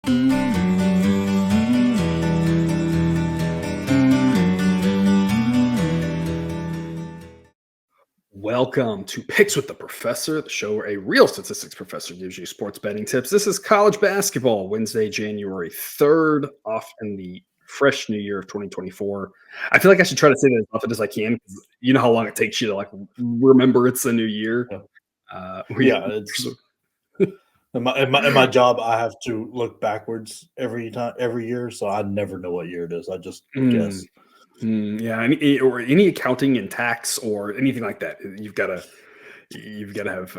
Welcome to Picks with the Professor, the show where a real statistics professor gives you sports betting tips. This is college basketball, Wednesday, January 3rd, off in the fresh new year of 2024. I feel like I should try to say that as often as I can, because you know how long it takes you to remember it's a new year. It's in my job. I have to look backwards every year, so I never know what year it is. I just guess. Yeah, or any accounting and tax or anything like that. You've got to have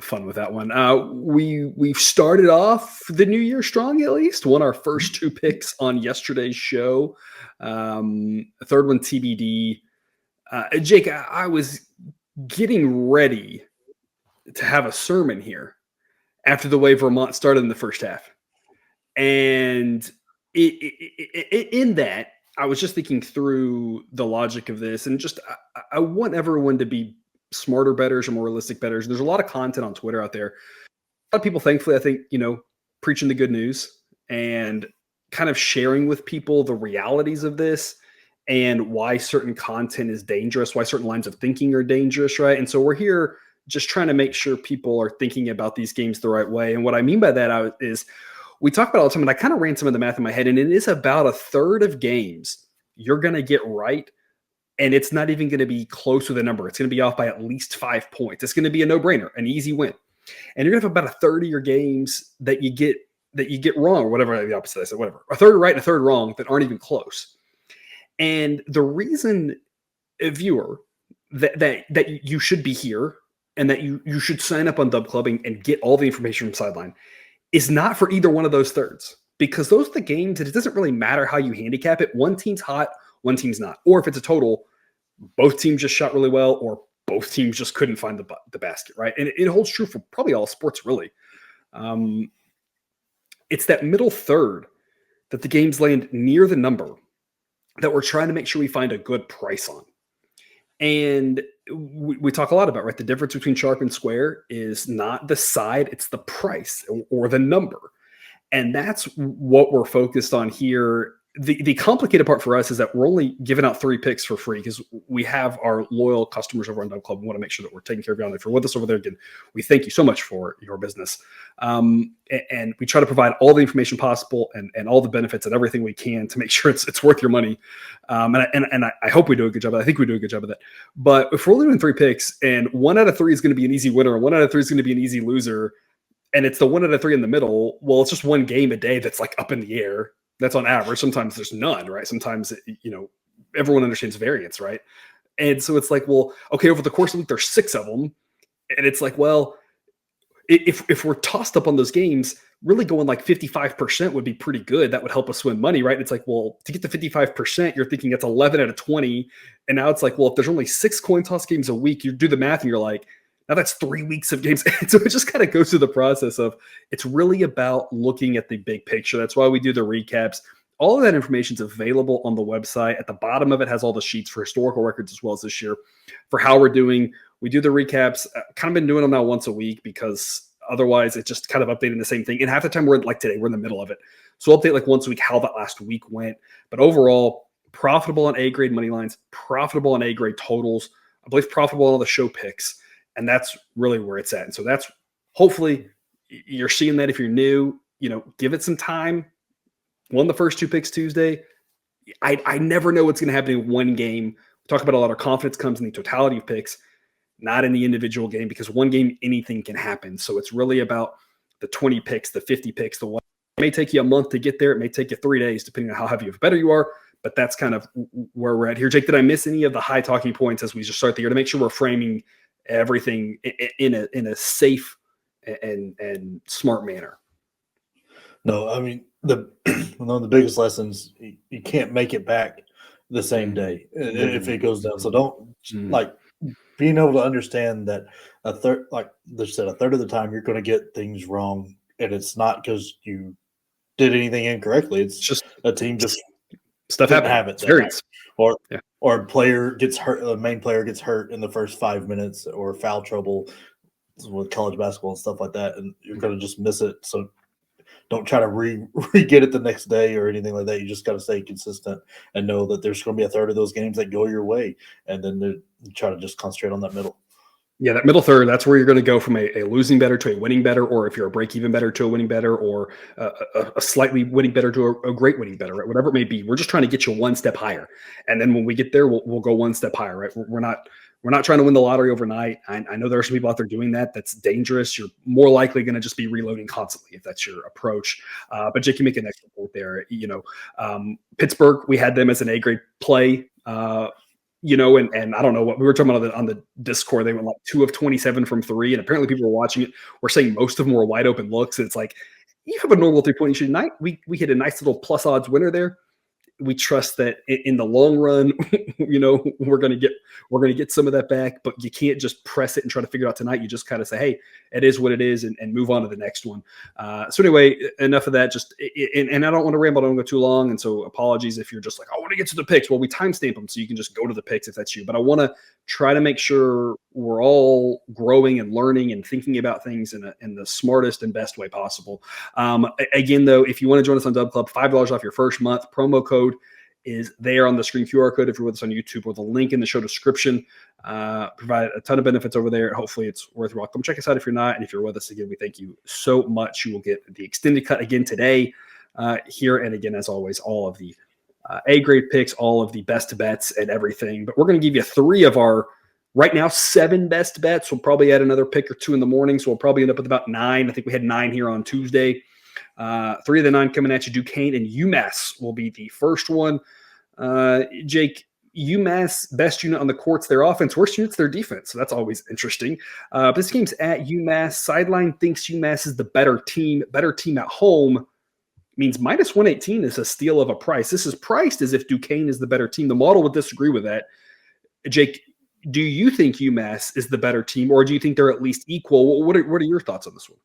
fun with that one. We've started off the new year strong, at least. Won our first two picks on yesterday's show. A third one TBD. Jake, I was getting ready to have a sermon here after the way Vermont started in the first half, and in that, I was just thinking through the logic of this, and just I want everyone to be smarter bettors or more realistic bettors. There's a lot of content on Twitter out there. A lot of people, thankfully, I think, preaching the good news and kind of sharing with people the realities of this and why certain content is dangerous, why certain lines of thinking are dangerous, right? And so we're here just trying to make sure people are thinking about these games the right way. And what I mean by that is we talk about all the time, and I kind of ran some of the math in my head, and it is about a third of games you're going to get right, and it's not even going to be close to the number. It's going to be off by at least 5 points. It's going to be a no-brainer, an easy win. And you're going to have about a third of your games that you get wrong, or whatever the opposite I said, whatever. A third right and a third wrong that aren't even close. And the reason, a viewer, that you should be here and that you should sign up on Dub Clubbing and get all the information from Sideline is not for either one of those thirds, because those are the games that it doesn't really matter how you handicap it. One team's hot, one team's not. Or if it's a total, both teams just shot really well, or both teams just couldn't find the basket, right? And it holds true for probably all sports, really. It's that middle third that the games land near the number that we're trying to make sure we find a good price on. And we talk a lot about, right? The difference between sharp and square is not the side, it's the price or the number. And that's what we're focused on here. The complicated part for us is that we're only giving out 3 picks for free because we have our loyal customers over on Dub Club. We want to make sure that we're taking care of you. If you're with us over there, again, we thank you so much for your business. And we try to provide all the information possible and all the benefits and everything we can to make sure it's worth your money. And I hope we do a good job. I think we do a good job of that. But if we're only doing 3 picks and 1 out of 3 is going to be an easy winner and 1 out of 3 is going to be an easy loser, and it's the 1 out of 3 in the middle, well, it's just one game a day that's up in the air. That's on average. Sometimes there's none, right? Sometimes, everyone understands variance, right? And so it's well, okay, over the course of the week, there's 6 of them. And it's well, if we're tossed up on those games, really going 55% would be pretty good. That would help us win money, right? And it's well, to get to 55%, you're thinking it's 11 out of 20. And now it's well, if there's only 6 coin toss games a week, you do the math and you're now that's 3 weeks of games. And so it just kind of goes through the process of, it's really about looking at the big picture. That's why we do the recaps. All of that information is available on the website. At the bottom of it has all the sheets for historical records as well as this year for how we're doing. We do the recaps. Kind of been doing them now once a week because otherwise it's just kind of updating the same thing. And half the time we're today, we're in the middle of it. So we'll update once a week how that last week went. But overall, profitable on A-grade money lines, profitable on A-grade totals, I believe profitable on all the show picks. And that's really where it's at. And so that's, hopefully you're seeing that. If you're new, give it some time. Won the first 2 picks Tuesday. I never know what's going to happen in one game. We talk about a lot of confidence comes in the totality of picks, not in the individual game, because one game, anything can happen. So it's really about the 20 picks, the 50 picks, the one. It may take you a month to get there. It may take you 3 days, depending on how heavy of better you are. But that's kind of where we're at here. Jake, did I miss any of the high talking points as we just start the year to make sure we're framing everything in a safe and smart manner? No, I mean, one of the biggest lessons, you can't make it back the same day if it goes down. So don't being able to understand that a third of the time you're going to get things wrong, and it's not because you did anything incorrectly. It's just a team just stuff didn't have it that night. Or a player gets hurt, the main player gets hurt in the first 5 minutes, or foul trouble with college basketball and stuff like that, and you're going to just miss it. So don't try to re-get it the next day or anything like that. You just got to stay consistent and know that there's going to be a third of those games that go your way, and then try to just concentrate on that middle. Yeah, that middle third, that's where you're going to go from a losing better to a winning better, or if you're a break-even better to a winning better, or a slightly winning better to a great winning better, right? Whatever it may be. We're just trying to get you one step higher. And then when we get there, we'll go one step higher, right? We're not trying to win the lottery overnight. I know there are some people out there doing that. That's dangerous. You're more likely going to just be reloading constantly if that's your approach. But Jake, you make an excellent point there. Pittsburgh, we had them as an A-grade play. And I don't know what we were talking about on the Discord. They went like 2 of 27 from 3, and apparently people were watching it. We're saying most of them were wide open looks. And it's like, you have a normal 3-point shooting night. We hit a nice little plus odds winner there. We trust that in the long run, we're going to get some of that back, but you can't just press it and try to figure it out tonight. You just kind of say, hey, it is what it is, and move on to the next one. So anyway, enough of that. And I don't want to ramble. I don't go too long. And so apologies if you're just like, I want to get to the picks. Well, we timestamp them so you can just go to the picks if that's you. But I want to try to make sure we're all growing and learning and thinking about things in the smartest and best way possible. Again, though, if you want to join us on Dub Club, $5 off your first month. Promo code is there on the screen, QR code if you're with us on YouTube, or the link in the show description. Provide a ton of benefits over there. Hopefully it's worthwhile. Come check us out if you're not. And if you're with us again, we thank you so much. You will get the extended cut again today here. And again, as always, all of the A-grade picks, all of the best bets and everything. But we're going to give you 3 of our, right now, 7 best bets. We'll probably add another pick or 2 in the morning. So we'll probably end up with about 9. I think we had 9 here on Tuesday. 3 of the 9 coming at you. Duquesne and UMass will be the first one. Jake, UMass, best unit on the court's their offense, worst unit's their defense. So that's always interesting. This game's at UMass. Sideline thinks UMass is the better team. Better team at home means minus 118 is a steal of a price. This is priced as if Duquesne is the better team. The model would disagree with that. Jake, do you think UMass is the better team, or do you think they're at least equal? What are your thoughts on this one?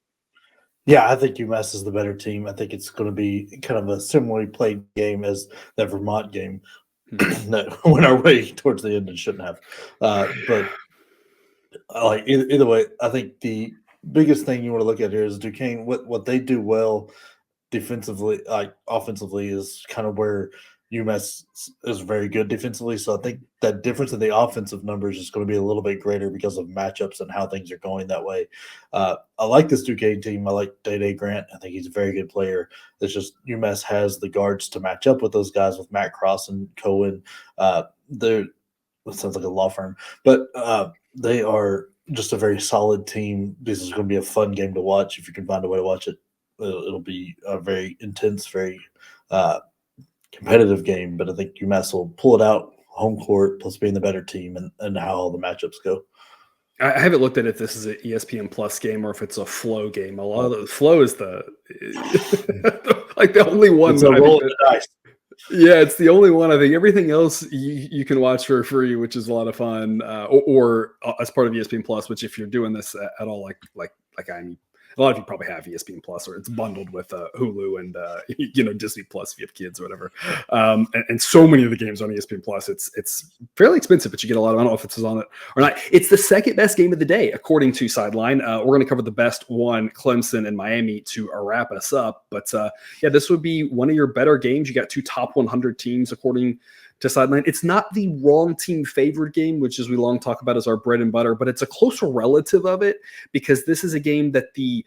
Yeah, I think UMass is the better team. I think it's going to be kind of a similarly played game as that Vermont game that went our way towards the end and shouldn't have. But like either way, I think the biggest thing you want to look at here is Duquesne. What they do well defensively, like offensively, is kind of where UMass is very good defensively. So I think that difference in the offensive numbers is going to be a little bit greater because of matchups and how things are going that way. I like this Duquesne team. I like Day Grant. I think he's a very good player. It's just UMass has the guards to match up with those guys, with Matt Cross and Cohen. It sounds like a law firm, but they are just a very solid team. This is going to be a fun game to watch. If you can find a way to watch it, it'll be a very intense, very competitive game, but I think UMass will pull it out home court, plus being the better team, and how all the matchups go. I haven't looked at if this is an ESPN Plus game or if it's a Flow game. A lot of the Flow is the like the only one. It's a roll of the dice. Yeah, it's the only one. I think everything else you can watch for free, which is a lot of fun, or as part of ESPN Plus. Which, if you're doing this at all, like I'm. A lot of you probably have ESPN Plus, or it's bundled with Hulu and Disney Plus if you have kids or whatever. And so many of the games on ESPN Plus, it's fairly expensive, but you get a lot of. I don't know if it's on it or not. It's the second best game of the day according to Sideline. We're going to cover the best one, Clemson and Miami, to wrap us up. But this would be one of your better games. You got 2 top 100 teams according to Sideline. It's not the wrong team favored game, which is we long talk about as our bread and butter, but it's a closer relative of it because this is a game that the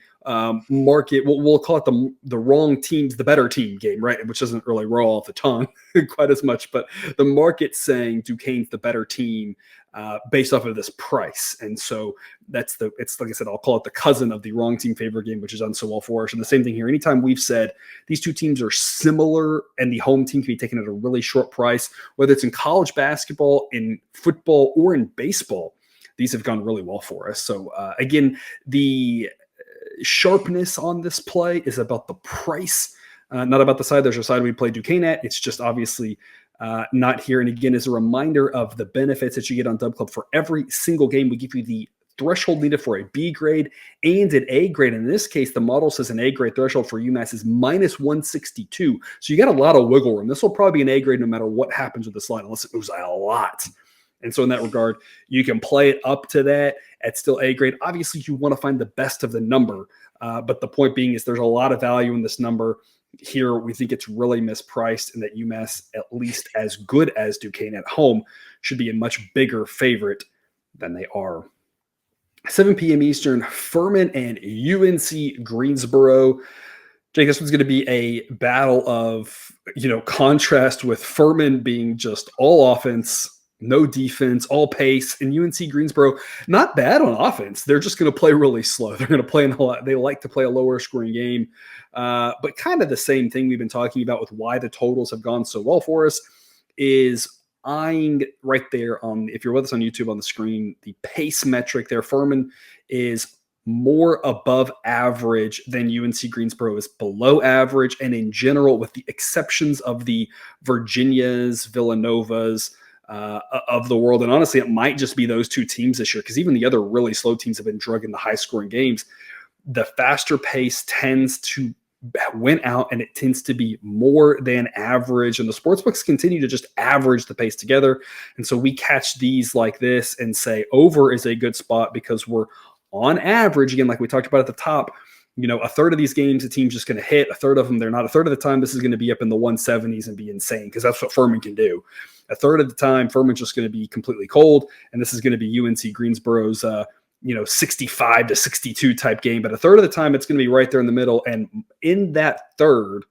market, we'll call it the wrong team's the better team game, right? Which doesn't really roll off the tongue quite as much, but the market's saying Duquesne's the better team based off of this price. And so it's like I said, I'll call it the cousin of the wrong team favorite game, which is done so well for us. And the same thing here. Anytime we've said these two teams are similar and the home team can be taken at a really short price, whether it's in college basketball, in football, or in baseball, these have gone really well for us. So again, the sharpness on this play is about the price, not about the side. There's a side we play Duquesne at. It's just obviously not here. And again, as a reminder of the benefits that you get on Dub Club, for every single game, we give you the threshold needed for a B grade and an A grade. In this case, the model says an A grade threshold for UMass is minus 162. So you got a lot of wiggle room. This will probably be an A grade no matter what happens with this line, unless it moves a lot. And so in that regard, you can play it up to that at still A grade. Obviously, you want to find the best of the number. But the point being is there's a lot of value in this number. Here, we think it's really mispriced and that UMass, at least as good as Duquesne at home, should be a much bigger favorite than they are. 7 p.m. Eastern, Furman and UNC Greensboro. Jake, this one's going to be a battle of, contrast with Furman being just all offense, no defense, all pace, and UNC Greensboro, not bad on offense. They're just going to play really slow. They're going to play they like to play a lower scoring game, but kind of the same thing we've been talking about with why the totals have gone so well for us is eyeing right there on, if you're with us on YouTube on the screen, the pace metric there. Furman is more above average than UNC Greensboro is below average. And in general, with the exceptions of the Virginias, Villanovas of the world. And honestly, it might just be those two teams this year, because even the other really slow teams have been drugging the high scoring games. The faster pace tends to win out, and it tends to be more than average. And the sportsbooks continue to just average the pace together. And so we catch these like this and say over is a good spot because we're on average, again, like we talked about at the top, a third of these games, the team's just going to hit. A third of them, they're not. A third of the time, this is going to be up in the 170s and be insane because that's what Furman can do. A third of the time, Furman's just going to be completely cold, and this is going to be UNC Greensboro's 65 to 62 type game. But a third of the time, it's going to be right there in the middle. And in that third,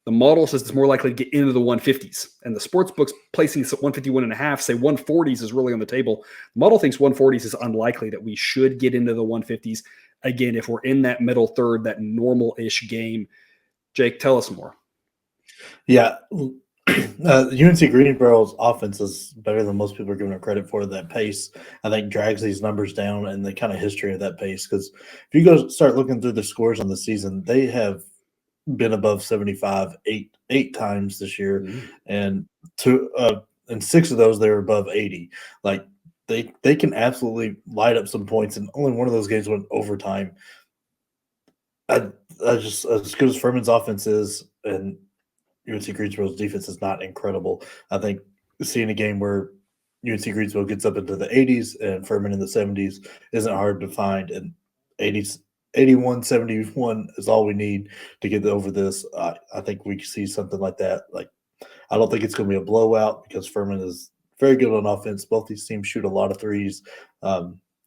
the model says it's more likely to get into the 150s. And the sports books placing this at 151.5 say 140s is really on the table. The model thinks 140s is unlikely, that we should get into the 150s. Again, if we're in that middle third, that normal-ish game. Jake, tell us more. Yeah. UNC Greensboro's offense is better than most people are giving it credit for. That pace, I think, drags these numbers down, and the kind of history of that pace. Because if you go start looking through the scores on the season, they have been above 75 eight times this year, and in 6 of those they were above 80. Like they can absolutely light up some points, and only one of those games went overtime. I just, as good as Furman's offense is, and UNC Greensboro's defense is not incredible. I think seeing a game where UNC Greensboro gets up into the 80s and Furman in the 70s isn't hard to find, and 81, 71 is all we need to get over this. I think we can see something like that. Like, I don't think it's going to be a blowout because Furman is very good on offense. Both these teams shoot a lot of threes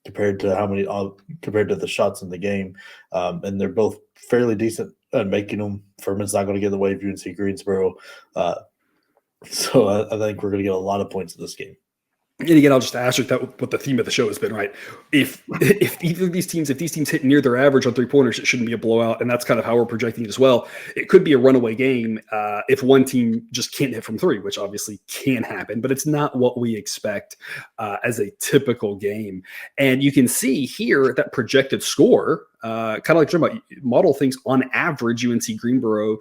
compared to the shots in the game, and they're both fairly decent at making them. Furman's not going to get in the way of UNC Greensboro, so I think we're going to get a lot of points in this game. And again, I'll just ask that what the theme of the show has been, right? If either of these teams, hit near their average on 3-pointers, it shouldn't be a blowout, and that's kind of how we're projecting it as well. It could be a runaway game if one team just can't hit from 3, which obviously can happen, but it's not what we expect as a typical game. And you can see here that projected score, kind of like talking about model things on average, UNC Greensboro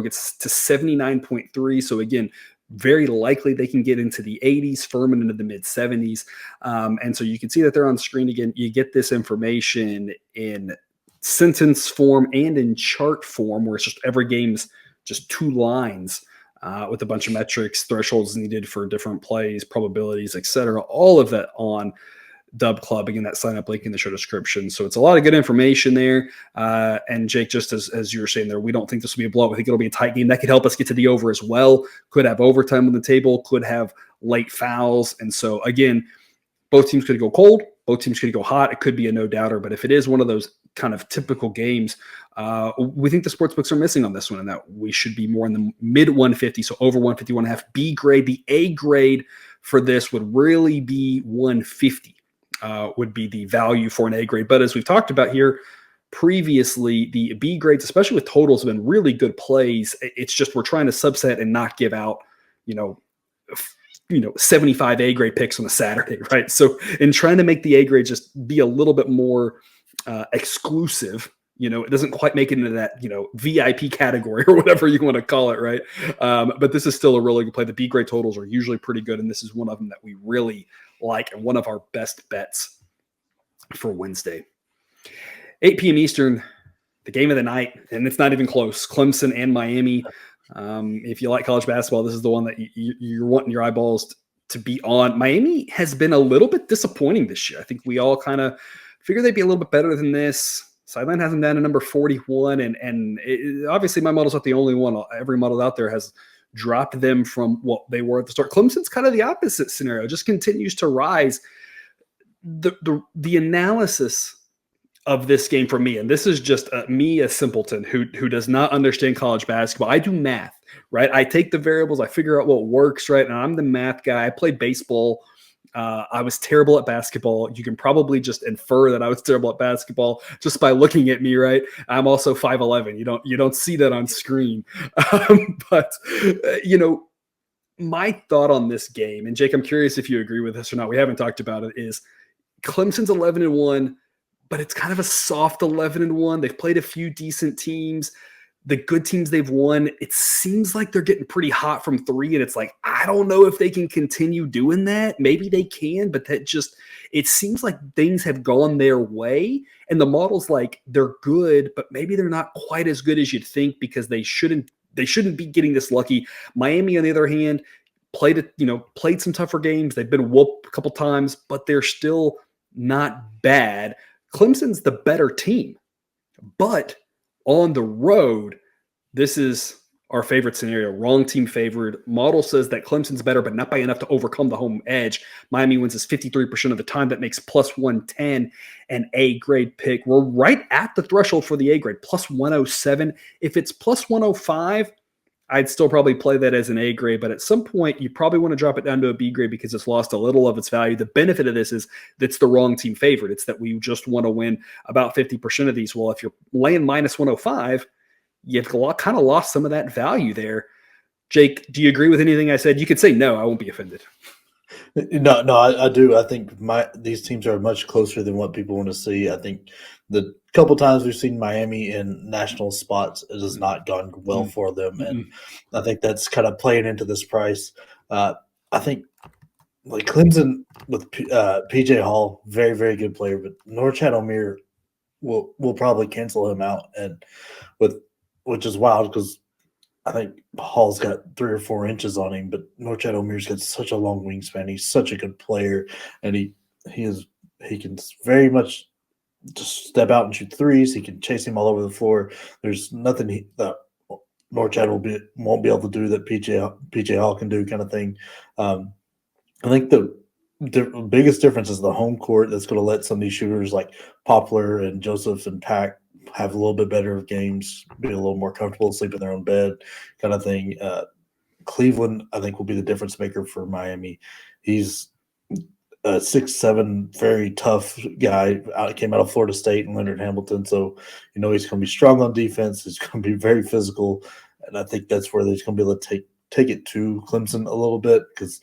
gets to 79.3. So again, very likely they can get into the 80s, Furman into the mid 70s. And so you can see that they're on screen again. You get this information in sentence form and in chart form, where it's just every game's just 2 lines with a bunch of metrics, thresholds needed for different plays, probabilities, etc. All of that on Dub Club. Again, that sign up link in the show description. So it's a lot of good information there. And Jake, just as you were saying there, we don't think this will be a blowout. We think it'll be a tight game. That could help us get to the over as well. Could have overtime on the table, could have late fouls. And so again, both teams could go cold, both teams could go hot. It could be a no doubter, but if it is one of those kind of typical games, we think the sportsbooks are missing on this one, and that we should be more in the mid 150, so over 151.5. B grade, the A grade for this would really be 150. Would be the value for an A grade. But as we've talked about here previously, the B grades, especially with totals, have been really good plays. It's just we're trying to subset and not give out, 75 A grade picks on a Saturday, right? So in trying to make the A grade just be a little bit more exclusive, it doesn't quite make it into that, VIP category or whatever you want to call it, right? But this is still a really good play. The B grade totals are usually pretty good, and this is one of them that we really like and one of our best bets for Wednesday. 8 p.m. Eastern, the game of the night, and it's not even close. Clemson and Miami. If you like college basketball, this is the one that you're wanting your eyeballs to be on. Miami has been a little bit disappointing this year. I think we all kind of figured they'd be a little bit better than this. Sideline has them down to number 41, and obviously my model's not the only one. Every model out there has dropped them from what they were at the start. Clemson's kind of the opposite scenario, just continues to rise. The analysis of this game for me, and this is just me, a simpleton who does not understand college basketball. I do math, right? I take the variables, I figure out what works, right? And I'm the math guy. I played baseball. I was terrible at basketball. You can probably just infer that I was terrible at basketball just by looking at me, right? I'm also 5'11". You don't see that on screen. But my thought on this game, and Jake, I'm curious if you agree with this or not. We haven't talked about it, is Clemson's 11-1, but it's kind of a soft 11-1. They've played a few decent teams. The good teams they've won, it seems like they're getting pretty hot from three, and it's like, I don't know if they can continue doing that. Maybe they can, but it seems like things have gone their way, and the model's like they're good, but maybe they're not quite as good as you'd think because they shouldn't be getting this lucky. Miami, on the other hand, played some tougher games. They've been whooped a couple times, but they're still not bad. Clemson's the better team, but on the road, this is our favorite scenario. Wrong team favored. Model says that Clemson's better, but not by enough to overcome the home edge. Miami wins this 53% of the time. That makes plus 110 an A grade pick. We're right at the threshold for the A grade, plus 107. If it's plus 105, I'd still probably play that as an A grade, but at some point you probably want to drop it down to a B grade because it's lost a little of its value. The benefit of this is that's the wrong team favorite. It's that we just want to win about 50% of these. Well, if you're laying minus 105, you've kind of lost some of that value there. Jake, do you agree with anything I said? You could say no, I won't be offended. No, I do. I think these teams are much closer than what people want to see. I think the couple times we've seen Miami in national spots, it has not gone well for them, and I think that's kind of playing into this price. I think like Clemson with PJ Hall, very very good player, but Norchad Omier will probably cancel him out, and which is wild because I think Hall's got 3 or 4 inches on him, but Norchad Omier's got such a long wingspan. He's such a good player, and he can very much just step out and shoot threes. He can chase him all over the floor. There's nothing that Norchad won't be able to do that PJ Hall can do, kind of thing. I think the biggest difference is the home court that's going to let some of these shooters like Poplar and Joseph and Pack have a little bit better of games, be a little more comfortable, sleep in their own bed, kind of thing. Cleveland, I think, will be the difference maker for Miami. He's a 6'7", very tough guy. Came out of Florida State and Leonard Hamilton, so he's going to be strong on defense. He's going to be very physical, and I think that's where he's going to be able to take it to Clemson a little bit because.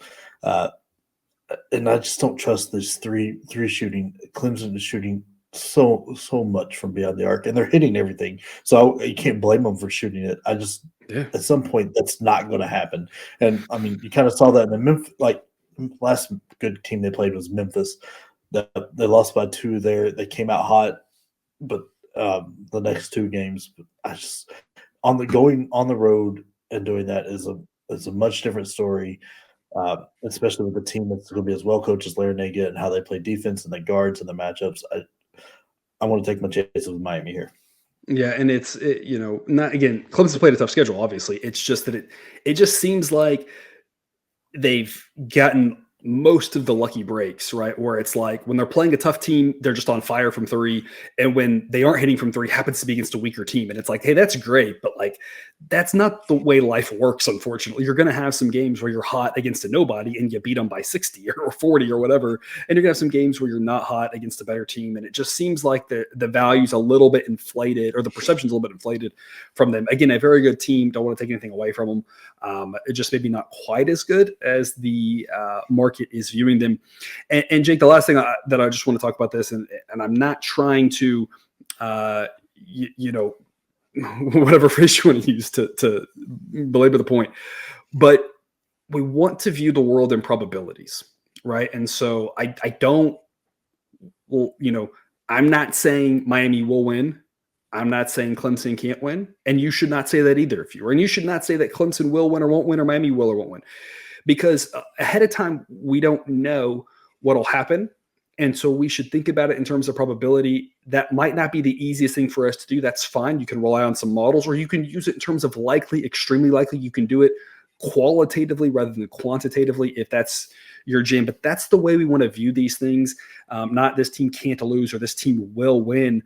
And I just don't trust this three shooting. Clemson is shooting so much from beyond the arc, and they're hitting everything. So you can't blame them for shooting it. At some point that's not going to happen. And I mean, you kind of saw that in the Memphis. Like last good team they played was Memphis. They lost by 2 there. They came out hot, but the next 2 games, going on the road and doing that is a much different story. Especially with the team that's going to be as well coached as Larinaga and how they play defense and the guards and the matchups. I want to take my chances with Miami here. Yeah, and not again. Clemson's played a tough schedule. Obviously, it's just that it just seems like they've gotten most of the lucky breaks, right? Where it's like when they're playing a tough team, they're just on fire from 3. And when they aren't hitting from 3, happens to be against a weaker team. And it's like, hey, that's great. But like, that's not the way life works, unfortunately. You're going to have some games where you're hot against a nobody and you beat them by 60 or 40 or whatever. And you're going to have some games where you're not hot against a better team. And it just seems like the value's a little bit inflated, or the perception's a little bit inflated from them. Again, a very good team. Don't want to take anything away from them. It just maybe not quite as good as the market is viewing them. And Jake, the last thing that I just want to talk about this, and I'm not trying to, whatever phrase you want to use to belabor the point, but we want to view the world in probabilities, right? And so I'm not saying Miami will win. I'm not saying Clemson can't win, and you should not say that either if you were. And you should not say that Clemson will win or won't win, or Miami will or won't win. because ahead of time, we don't know what'll happen. And so we should think about it in terms of probability. That might not be the easiest thing for us to do. That's fine. You can rely on some models, or you can use it in terms of likely, extremely likely. You can do it qualitatively rather than quantitatively if that's your jam. But that's the way we want to view these things. Not this team can't lose or this team will win,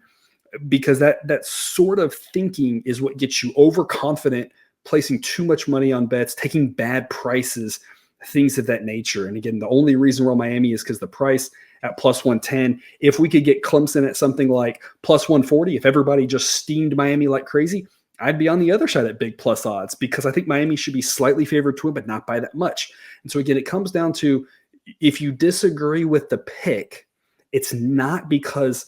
because that sort of thinking is what gets you overconfident, placing too much money on bets, taking bad prices, things of that nature. And again, the only reason we're on Miami is because the price at plus 110. If we could get Clemson at something like plus 140, if everybody just steamed Miami like crazy, I'd be on the other side at big plus odds, because I think Miami should be slightly favored to win, but not by that much. And so again, it comes down to, if you disagree with the pick, it's not because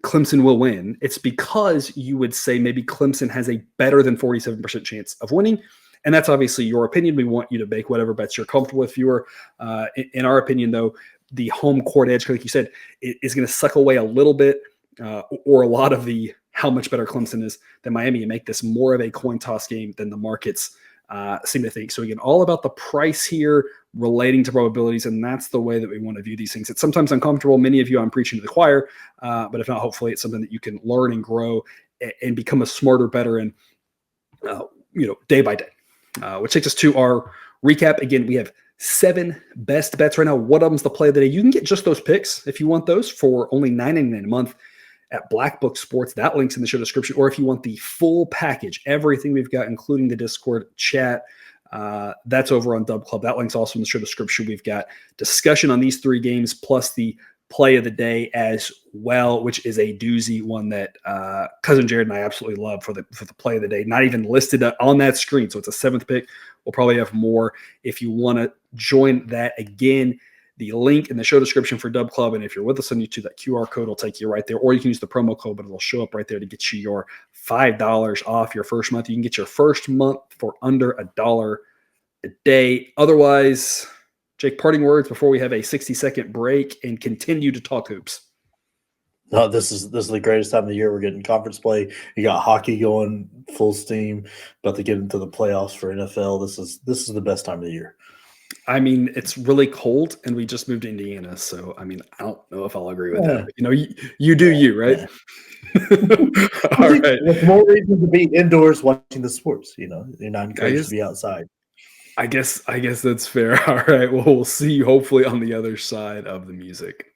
Clemson will win. It's because you would say maybe Clemson has a better than 47% chance of winning. And that's obviously your opinion. We want you to make whatever bets you're comfortable with. In our opinion, though, the home court edge, like you said, is going to suck away a little bit or a lot of the how much better Clemson is than Miami, and make this more of a coin toss game than the markets seem to think. So again, all about the price here relating to probabilities, and that's the way that we want to view these things. It's sometimes uncomfortable. Many of you, I'm preaching to the choir, but if not, hopefully it's something that you can learn and grow and become a smarter, better, and day by day. Which takes us to our recap. Again, we have 7 best bets right now. One of them's the play of the day. You can get just those picks if you want those for only $9.99 a month at Black Book Sports. That link's in the show description. Or if you want the full package, everything we've got, including the Discord chat, that's over on Dub Club. That link's also in the show description. We've got discussion on these 3 games plus the play of the day as well, which is a doozy, one that Cousin Jared and I absolutely love for the play of the day. Not even listed on that screen, so it's a 7th pick. We'll probably have more if you want to join that. Again, the link in the show description for Dub Club, and if you're with us on YouTube, that QR code will take you right there, or you can use the promo code, but it'll show up right there to get you your $5 off your first month. You can get your first month for under $1 a day. Otherwise, Jake, parting words before we have a 60-second break and continue to talk hoops. No, this is the greatest time of the year. We're getting conference play. You got hockey going full steam, about to get into the playoffs for NFL. This is the best time of the year. I mean, it's really cold, and we just moved to Indiana, so I don't know if I'll agree with that. But, you do you, right? Yeah. All right. With more reason to be indoors watching the sports. You're not encouraged to be outside. I guess that's fair. All right. Well, we'll see you hopefully on the other side of the music.